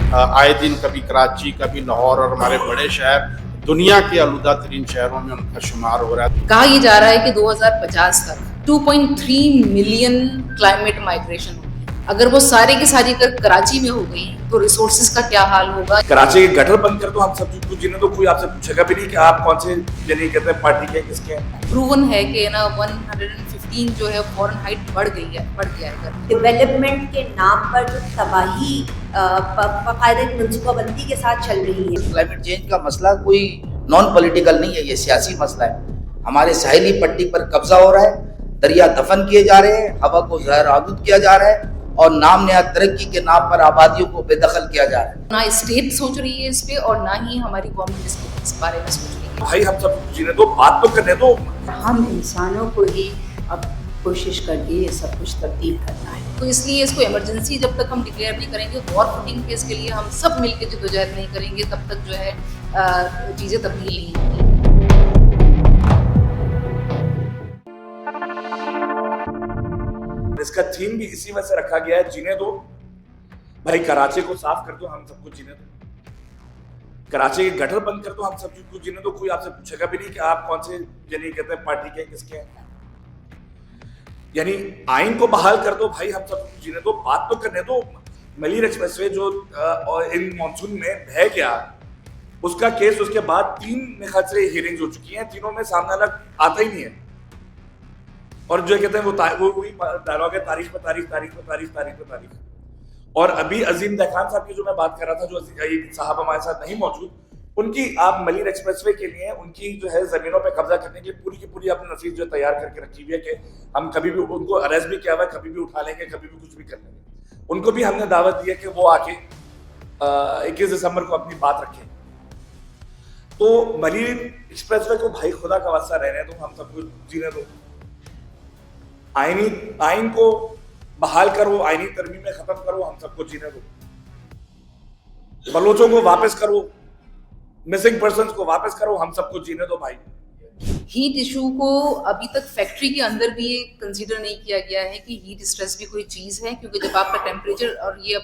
आए दिन कभी कराची, कभी लाहौर और हमारे बड़े शहर दुनिया के आलूदा तरीन शहरों में उनका शुमार हो रहा है। कहा यह जा रहा है कि 2050 तक 2.3 मिलियन क्लाइमेट माइग्रेशन होगी। अगर वो सारे की सारी अगर कराची में हो गई तो रिसोर्सेज का क्या हाल होगा। कराची के गटर बंद कर दो, हम सब कुछ जिन्हें तो कोई आपसे पूछेगा भी नहीं कि आप कौन से यानी कहते हैं पार्टी के किसके हैं। प्रूवन है कि ना 115 जो है फॉरेनहाइट बढ़ गया है। डेवलपमेंट के नाम पर जो तबाही बाकायदा मनसूबाबंदी के साथ चल रही है। क्लाइमेट चेंज का मसला कोई नॉन पॉलिटिकल नहीं है, ये सियासी मसला है। हमारे साहिली पट्टी पर कब्जा हो रहा है, दरिया दफन किए जा रहे हैं, हवा को जहर आलूद किया जा रहा है और नाम नया तरक्की के नाम पर आबादियों को बेदखल किया जा रहा है। ना स्टेट सोच रही है इस पे और ना ही हमारी गवर्नमेंट इस बारे में सोच रही है। भाई हम सब जिन्हें तो बात तो करने दो। हम इंसानों को ही अब कोशिश करके ये सब कुछ तब्दील करना है। तो इसलिए इसको इमरजेंसी जब तक हम डिक्लेयर नहीं करेंगे, वॉर फुटिंग फेज के लिए हम सब मिलकर जद्दोजहद नहीं करेंगे, तब तक जो है चीजें तब्दील नहीं होंगी। इसका थीम भी इसी वजह से रखा गया है, जीने दो भाई, कराची को साफ कर दो, हम सबको जीने दो। कराची के गटर बंद कर दो, हम सबको जीने दो। कोई आपसे पूछेगा भी नहीं कि आप कौन से यानी कहते हैं पार्टी के किसके हैं। यानी आइन को बहाल कर दो भाई, हम सबको जीने दो, बात तो करने दो। मलीर एक्सप्रेसवे जो इन मानसून में बह गया, उसका केस उसके बाद 3 मेरे ख्याल से हियरिंग्स हो चुकी हैं, तीनों में सामने अलग आता ही नहीं है। और जो कहते हैं वो वही डायलॉग है, तारीख पे तारीख, तारीख पे तारीख, तारीख पे तारीख। और अभी अजीम दहखान साहब की जो मैं बात कर रहा था, जो साहब हमारे साथ नहीं मौजूद, उनकी आप मलीर एक्सप्रेसवे के लिए उनकी जो है जमीनों पे कब्जा करने के लिए पूरी की पूरी अपनी नसीब जो तैयार करके रखी हुई है कि हम कभी भी उनको अरेस्ट भी किया हुआ है, कभी भी उठा लेंगे, कभी भी कुछ भी कर लेंगे। उनको भी हमने दावत दी है कि वो आके 21 दिसंबर को अपनी बात रखें। तो मलीर एक्सप्रेसवे को भाई खुदा का वास्ता रहने दो, हम सबको जीने दो। आइन को बहाल करो, आइनी तरमीमें खत्म करो, हम सबको जीने दो। बलोचों को वापस करो, मिसिंग पर्सन्स को वापस करो, हम सबको जीने दो भाई। हीट इशू को अभी तक फैक्ट्री के अंदर भी ये कंसीडर नहीं किया गया है कि हीट स्ट्रेस भी कोई चीज़ है, क्योंकि जब आपका टेम्परेचर और ये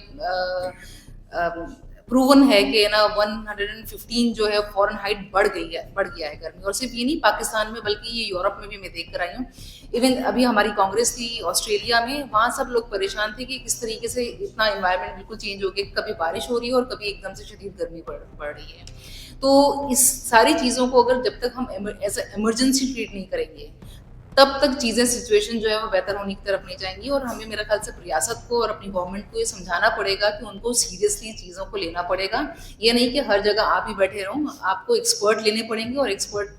प्रूवन है कि ना 115 जो है फॉरेनहाइट बढ़ गया है गर्मी। और सिर्फ ये नहीं पाकिस्तान में, बल्कि ये यूरोप में भी मैं देख कर आई हूँ। इवन अभी हमारी कांग्रेस थी ऑस्ट्रेलिया में, वहाँ सब लोग परेशान थे कि किस तरीके से इतना एनवायरनमेंट बिल्कुल चेंज हो गया, कभी बारिश हो रही है और कभी एकदम से शदीद गर्मी बढ़ रही है। तो इस सारी चीज़ों को अगर जब तक हम एज इमरजेंसी ट्रीट नहीं करेंगे, तब तक चीज़ें सिचुएशन जो है वो बेहतर होने की तरफ नहीं जाएंगी। और हमें मेरा ख्याल से रियासत को और अपनी गवर्नमेंट को ये समझाना पड़ेगा कि उनको सीरियसली चीज़ों को लेना पड़ेगा। ये नहीं कि हर जगह आप ही बैठे रहो, आपको एक्सपर्ट लेने पड़ेंगे और एक्सपर्ट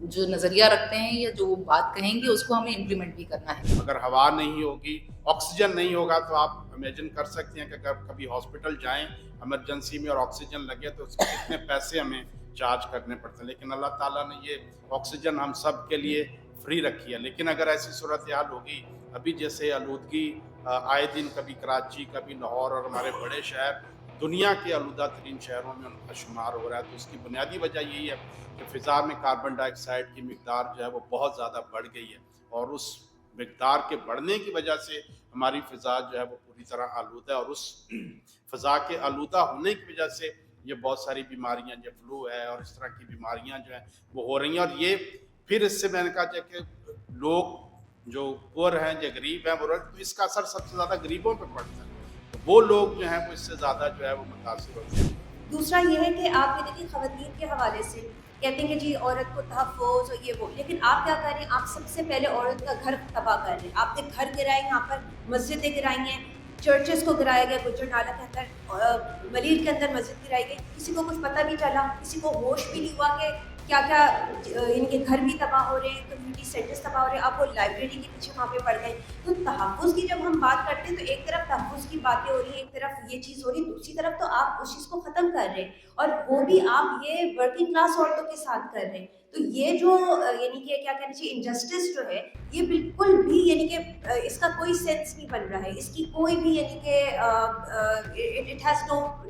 जो नज़रिया रखते हैं या जो बात कहेंगे उसको हमें इम्प्लीमेंट भी करना है। अगर हवा नहीं होगी, ऑक्सीजन नहीं होगा, तो आप इमेजिन कर सकते हैं कि अगर कभी हॉस्पिटल जाएं इमरजेंसी में और ऑक्सीजन लगे तो उसके कितने पैसे हमें चार्ज करने पड़ते हैं। लेकिन अल्लाह ताला ने ये ऑक्सीजन हम सब के लिए फ्री रखी है। लेकिन अगर ऐसी सूरत हाल होगी, अभी जैसे आलूदगी आए दिन कभी कराची, कभी लाहौर और हमारे बड़े शहर दुनिया के आलूदा तरीन शहरों में उनका शुमार हो रहा है, तो उसकी बुनियादी वजह यही है कि फ़िज़ा में कार्बन डाइऑक्साइड की मिकदार जो है वो बहुत ज़्यादा बढ़ गई है। और उस मिकदार के बढ़ने की वजह से हमारी फ़िज़ा जो है वो पूरी तरह आलूदा है। और उस फ़िज़ा के आलूदा होने की वजह से ये बहुत सारी बीमारियाँ, जो फ्लू है और इस तरह की बीमारियाँ जो हैं वो हो रही हैं। और ये फिर इससे मैंने कहा कि लोग जो पुअर हैं, जो गरीब हैं, वो तो इसका असर सबसे ज़्यादा गरीबों पर पड़ता है। तो वो लोग जो हैं वो इससे ज़्यादा जो है वो मुतासिर होते हैं। दूसरा ये है कि आप ये देखिए खवातीन के हवाले से कहते हैं कि जी औरत को तहफ़्फ़ुज़ और ये वो, लेकिन आप क्या कर रहे हैं? आप सबसे पहले औरत का घर तबाह कर रहे हैं। आपने घर गिराए, यहाँ पर मस्जिदें गिराई हैं, चर्चेस को गिराया गया, गुजर नाला के अंदर मलीर के अंदर मस्जिद गिराई गई। किसी को कुछ पता नहीं चला, किसी को होश भी नहीं हुआ कि क्या क्या इनके घर भी तबाह हो रहे हैं, कम्युनिटी सेंटर्स तबाह हो रहे हैं। आप वो लाइब्रेरी के पीछे वहाँ पे पड़ गए। तो तहफ़्फ़ुज़ की जब हम बात करते हैं तो एक तरफ तहफ़्फ़ुज़ की बातें हो रही है, एक तरफ ये चीज़ हो रही है, दूसरी तरफ तो आप उस चीज़ को ख़त्म कर रहे हैं और वो भी आप ये वर्किंग क्लास औरतों के साथ कर रहे हैं। तो ये जो यानी कि क्या कहना चाहिए इंजस्टिस जो है, ये बिल्कुल भी यानी कि इसका कोई सेंस नहीं बन रहा है, इसकी कोई भी यानी कि it has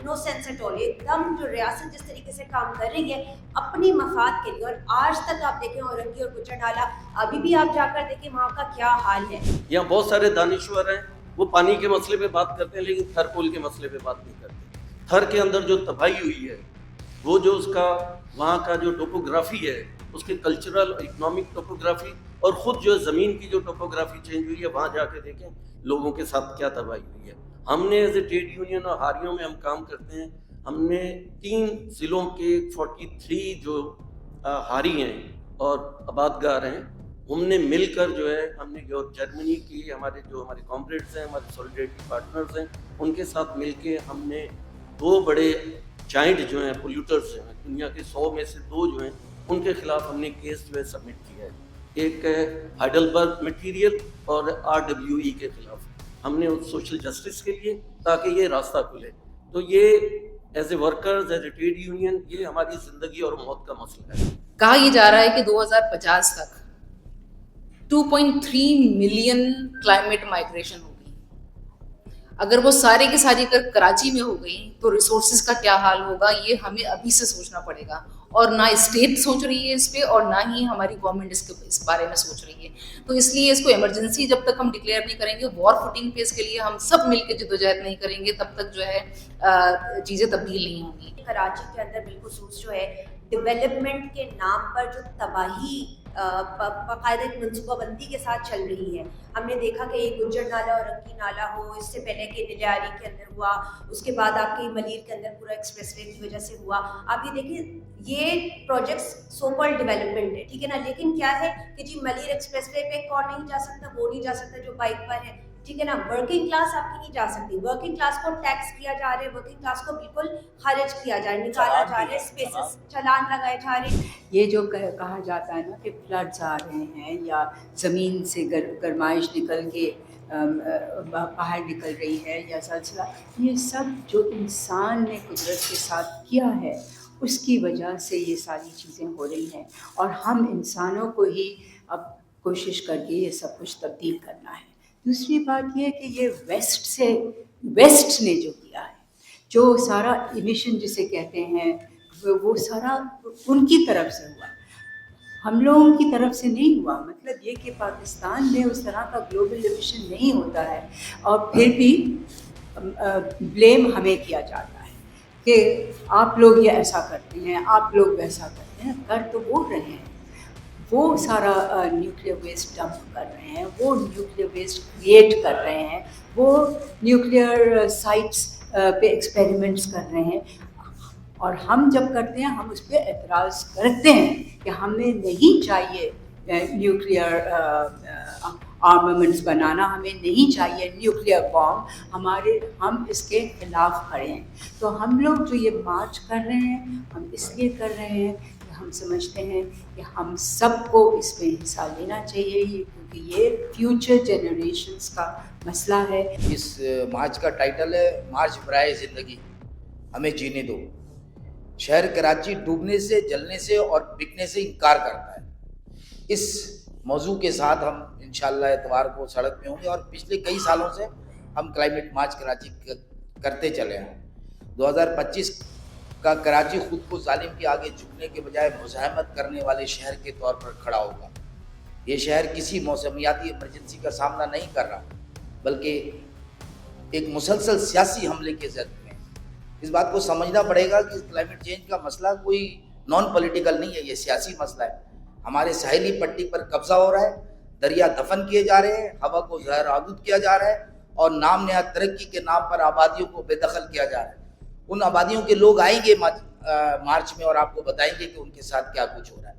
no sense at all. एकदम जो रियासत जिस तरीके से काम कर रही है अपनी मफाद के लिए, और आज तक आप देखें औरंगी और गुजर नाला, अभी भी आप जाकर देखें वहाँ का क्या हाल है। यहाँ बहुत सारे दानिश्वर हैं, वो पानी के मसले पे बात करते हैं लेकिन थरकोल के मसले पे बात नहीं करते। تھر کے اندر جو تباہی ہوئی ہے، وہ جو اس کا وہاں کا جو ٹوپوگرافی ہے، اس کے کلچرل اکنامک ٹوپوگرافی، اور خود جو زمین کی جو ٹوپوگرافی چینج ہوئی ہے، وہاں جا کے دیکھیں لوگوں کے ساتھ کیا تباہی ہوئی ہے. ہم نے ایز اے ٹریڈ یونین اور ہاریوں میں ہم کام کرتے ہیں. ہم نے 3 ضلعوں کے 43 جو ہاری ہیں اور آبادگار ہیں، ہم نے مل کر جو ہے ہم نے جرمنی کی ہمارے کامریڈز ہیں، ہمارے سولیڈریٹی پارٹنرز ہیں، ان کے ساتھ مل کے ہم نے 2 بڑے جائنٹ جو ہیں پولیوٹرز ہیں، دنیا کے 100 میں سے 2 جو ہیں، ان کے خلاف ہم نے کیس جو ہے سبمٹ کیا ہے. ایک ہے ہائیڈلبرگ مٹیریل اور RWE کے خلاف. ہم نے سوشل جسٹس کے لیے تاکہ یہ راستہ کھلے. تو یہ as a workers, as a trade union, یہ ہماری زندگی اور موت کا مسئلہ ہے. کہا یہ جا رہا ہے کہ 2050 تک 2.3 ملین کلائمیٹ مائگریشن ہوگی. اگر وہ سارے کی ساری اگر کراچی میں ہو گئی تو ریسورسز کا کیا حال ہوگا، یہ ہمیں ابھی سے سوچنا پڑے گا. اور نہ اسٹیٹ سوچ رہی ہے اس پہ، اور نہ ہی ہماری گورنمنٹ اس بارے میں سوچ رہی ہے. تو اس لیے اس کو ایمرجنسی جب تک ہم ڈکلیئر نہیں کریں گے، وار فوٹنگ پہ اس کے لیے ہم سب مل کے جدوجہد نہیں کریں گے، تب تک جو ہے چیزیں تبدیل نہیں ہوں گی. کراچی کے اندر بالخصوص جو ہے ڈیولپمنٹ کے نام پر جو تباہی باقاعدہ ایک منصوبہ بندی کے ساتھ چل رہی ہے. ہم نے دیکھا کہ ایک گجر نالہ اور رنگی نالہ ہو، اس سے پہلے کہ نلیاری کے اندر ہوا، اس کے بعد آپ کے ملیر کے اندر پورا ایکسپریس وے کی وجہ سے ہوا. آپ یہ دیکھیں، یہ پروجیکٹس سو کال ڈیولپمنٹ ہے، ٹھیک ہے نا، لیکن کیا ہے کہ جی ملیر ایکسپریس وے پہ کون نہیں جا سکتا، وہ نہیں جا سکتا جو بائک پر ہے، ٹھیک ہے نا. ورکنگ کلاس آپ کی نہیں جا سکتی. ورکنگ کلاس کو ٹیکس کیا جا رہا ہے، ورکنگ کلاس کو بالکل خارج کیا جا رہا ہے، نکالا جا رہا ہے، اسپیسز چلان لگائے جا رہے ہیں. یہ جو کہا جاتا ہے نا کہ فلڈز آ رہے ہیں یا زمین سے گرمائش نکل کے باہر نکل رہی ہے یا زلزلہ، یہ سب جو انسان نے قدرت کے ساتھ کیا ہے اس کی وجہ سے یہ ساری چیزیں ہو رہی ہیں. اور ہم انسانوں کو ہی اب کوشش کر کے یہ سب کچھ تبدیل کرنا ہے. دوسری بات یہ کہ یہ ویسٹ نے جو کیا ہے، جو سارا ایمیشن جسے کہتے ہیں، وہ سارا ان کی طرف سے ہوا، ہم لوگوں کی طرف سے نہیں ہوا. مطلب یہ کہ پاکستان میں اس طرح کا گلوبل ایمیشن نہیں ہوتا ہے، اور پھر بھی بلیم ہمیں کیا جاتا ہے کہ آپ لوگ یہ ایسا کرتے ہیں، آپ لوگ ویسا کرتے ہیں. کر تو بول رہے ہیں، وہ سارا نیوکلیر ویسٹ ڈمپ کر رہے ہیں، وہ نیوکلیر ویسٹ کریٹ کر رہے ہیں، وہ نیوکلیر سائٹس پہ ایکسپیریمنٹس کر رہے ہیں. اور ہم جب کرتے ہیں ہم اس پہ اعتراض کرتے ہیں کہ ہمیں نہیں چاہیے نیوکلیر آرمامنٹس بنانا، ہمیں نہیں چاہیے نیوکلیر بام، ہم اس کے خلاف کھڑے ہیں. تو ہم لوگ جو یہ مارچ کر رہے ہیں، ہم اس لیے کر رہے ہیں کہ ہم سمجھتے ہیں کہ ہم سب کو اس میں حصہ لینا چاہیے، کیونکہ یہ فیوچر جنریشنز کا مسئلہ ہے. اس مارچ کا ٹائٹل ہے مارچ برائے زندگی، ہمیں جینے دو. شہر کراچی ڈوبنے سے، جلنے سے اور بکنے سے انکار کرتا ہے. اس موضوع کے ساتھ ہم انشاءاللہ اتوار کو سڑک پہ ہوں گے، اور پچھلے کئی سالوں سے ہم کلائمیٹ مارچ کراچی کرتے چلے ہیں. 2025 کا کراچی خود کو ظالم کے آگے جھکنے کے بجائے مزاحمت کرنے والے شہر کے طور پر کھڑا ہوگا. یہ شہر کسی موسمیاتی ایمرجنسی کا سامنا نہیں کر رہا، بلکہ ایک مسلسل سیاسی حملے کے زد میں. اس بات کو سمجھنا پڑے گا کہ کلائمیٹ چینج کا مسئلہ کوئی نان پولیٹیکل نہیں ہے، یہ سیاسی مسئلہ ہے. ہمارے ساحلی پٹی پر قبضہ ہو رہا ہے، دریا دفن کیے جا رہے ہیں، ہوا کو زہر آلود کیا جا رہا ہے، اور نام نہاد ترقی کے نام پر آبادیوں کو بے دخل کیا جا رہا ہے. ان آبادیوں کے لوگ آئیں گے مارچ میں اور آپ کو بتائیں گے کہ ان کے ساتھ کیا کچھ ہو رہا ہے.